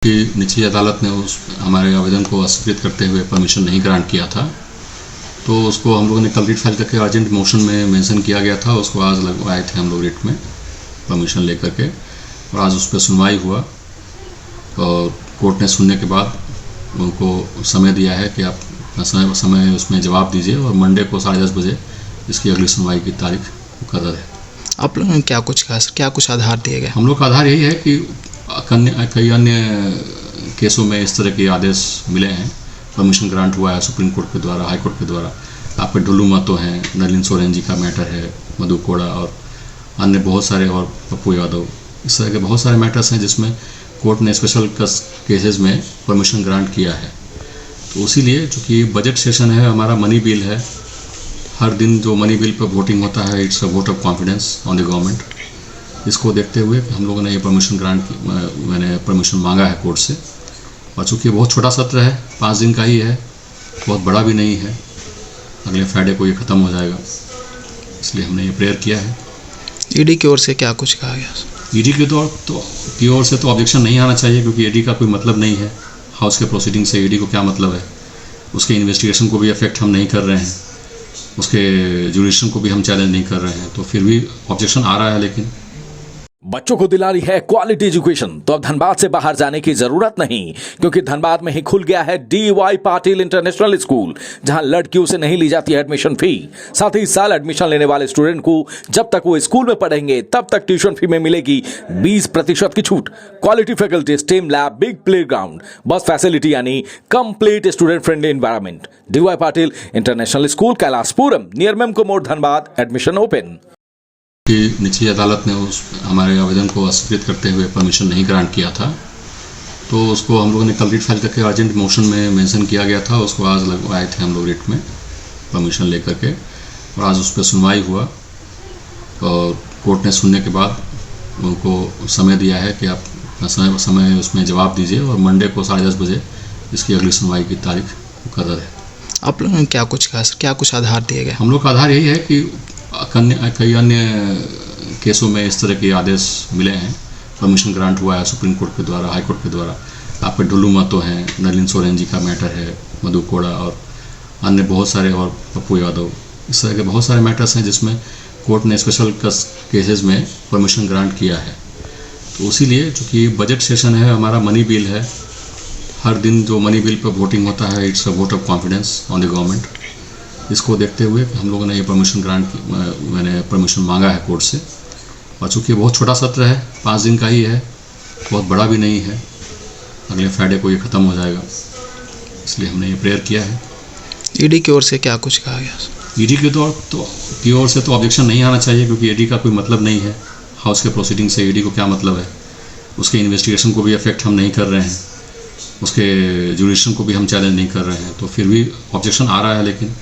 कि निचली अदालत ने उस हमारे आवेदन को अस्वीकृत करते हुए परमिशन नहीं ग्रांट किया था, तो उसको हम लोगों ने कल रिट फाइल करके अर्जेंट मोशन में मेंशन किया गया था। उसको आज लगवाए थे हम लोग रिट में परमिशन लेकर के, और आज उस पर सुनवाई हुआ और कोर्ट ने सुनने के बाद उनको समय दिया है कि आप समय उसमें जवाब दीजिए, और मंडे को 10:30 बजे इसकी अगली सुनवाई की तारीख मुकर्रर है। आप लोगों ने क्या कुछ कहा, क्या कुछ आधार दिए गए? हम लोग का आधार यही है कि कई अन्य केसों में इस तरह के आदेश मिले हैं, परमिशन ग्रांट हुआ है सुप्रीम कोर्ट के द्वारा, हाई कोर्ट के द्वारा। आपके डुल्लू महतो हैं, नलिन सोरेन जी का मैटर है, मधु कोड़ा और अन्य बहुत सारे, और पप्पू यादव, इस तरह के बहुत सारे मैटर्स हैं जिसमें कोर्ट ने स्पेशल केसेस में परमिशन ग्रांट किया है। तो इसीलिए चूँकि बजट सेशन है, हमारा मनी बिल है, हर दिन जो मनी बिल पर वोटिंग होता है, it's a vote of confidence on the government. इसको देखते हुए हम लोगों ने ये परमिशन ग्रांट की, मैंने परमिशन मांगा है कोर्ट से। और चूँकि बहुत छोटा सत्र है, 5 दिन का ही है, बहुत बड़ा भी नहीं है, अगले फ्राइडे को ये ख़त्म हो जाएगा, इसलिए हमने ये प्रेयर किया है। ईडी की ओर से क्या कुछ कहा गया? ईडी की ओर से तो ऑब्जेक्शन नहीं आना चाहिए, क्योंकि ईडी का कोई मतलब नहीं है। हाउस के प्रोसीडिंग से ईडी को क्या मतलब है? उसके इन्वेस्टिगेशन को भी अफेक्ट हम नहीं कर रहे हैं, उसके जुडिशन को भी हम चैलेंज नहीं कर रहे हैं, तो फिर भी ऑब्जेक्शन आ रहा है। लेकिन बच्चों को दिला रही है क्वालिटी एजुकेशन, तो अब धनबाद से बाहर जाने की जरूरत नहीं, क्योंकि धनबाद में ही खुल गया है DY पाटिल इंटरनेशनल स्कूल, जहां लड़कियों से नहीं ली जाती है एडमिशन फी। साथ ही इस साल एडमिशन लेने वाले स्टूडेंट को जब तक वो स्कूल में पढ़ेंगे तब तक ट्यूशन फी में मिलेगी 20% की छूट। Quality faculty, STEM lab, big play ground, bus facility यानी complete student friendly environment. DY Patil international school, Kailashpuram, near Memco मोड़, धनबाद। Admission open. कि निचली अदालत ने उस हमारे आवेदन को अस्वीकृत करते हुए परमिशन नहीं ग्रांट किया था, तो उसको हम लोगों ने कल रिट फाइल करके अर्जेंट मोशन में मेंशन किया गया था। उसको आज लगवाए थे हम लोग रिट में परमिशन लेकर के, और आज उस पर सुनवाई हुआ और कोर्ट ने सुनने के बाद उनको समय दिया है कि आप समय उसमें जवाब दीजिए, और मंडे को 10:30 बजे इसकी अगली सुनवाई की तारीख मुकर्रर है। आप लोगों ने क्या कुछ कहा, क्या कुछ आधार दिए गए? हम लोग का आधार यही है कि कई अन्य केसों में इस तरह के आदेश मिले हैं, परमिशन ग्रांट हुआ है सुप्रीम कोर्ट के द्वारा, हाई कोर्ट के द्वारा। आपके डुल्लू महतो हैं, नलिन सोरेन जी का मैटर है, मधु कोड़ा और अन्य बहुत सारे, और पप्पू यादव, इस तरह के बहुत सारे मैटर्स हैं जिसमें कोर्ट ने स्पेशल केसेस में परमिशन ग्रांट किया है। तो इसीलिए चूँकि बजट सेशन है, हमारा मनी बिल है, हर दिन जो मनी बिल पर वोटिंग होता है, it's a vote of confidence on the government. इसको देखते हुए हम लोगों ने ये परमिशन ग्रांट की, मैंने परमिशन मांगा है कोर्ट से। और चूँकि बहुत छोटा सत्र है, 5 दिन का ही है, बहुत बड़ा भी नहीं है, अगले फ्राइडे को ये ख़त्म हो जाएगा, इसलिए हमने ये प्रेयर किया है। ईडी की ओर से क्या कुछ कहा गया? ईडी की ओर से तो ऑब्जेक्शन नहीं आना चाहिए, क्योंकि ईडी का कोई मतलब नहीं है। हाउस के प्रोसीडिंग से ईडी को क्या मतलब है? उसके इन्वेस्टिगेशन को भी अफेक्ट हम नहीं कर रहे हैं, उसके जुडिशन को भी हम चैलेंज नहीं कर रहे हैं, तो फिर भी ऑब्जेक्शन आ रहा है। लेकिन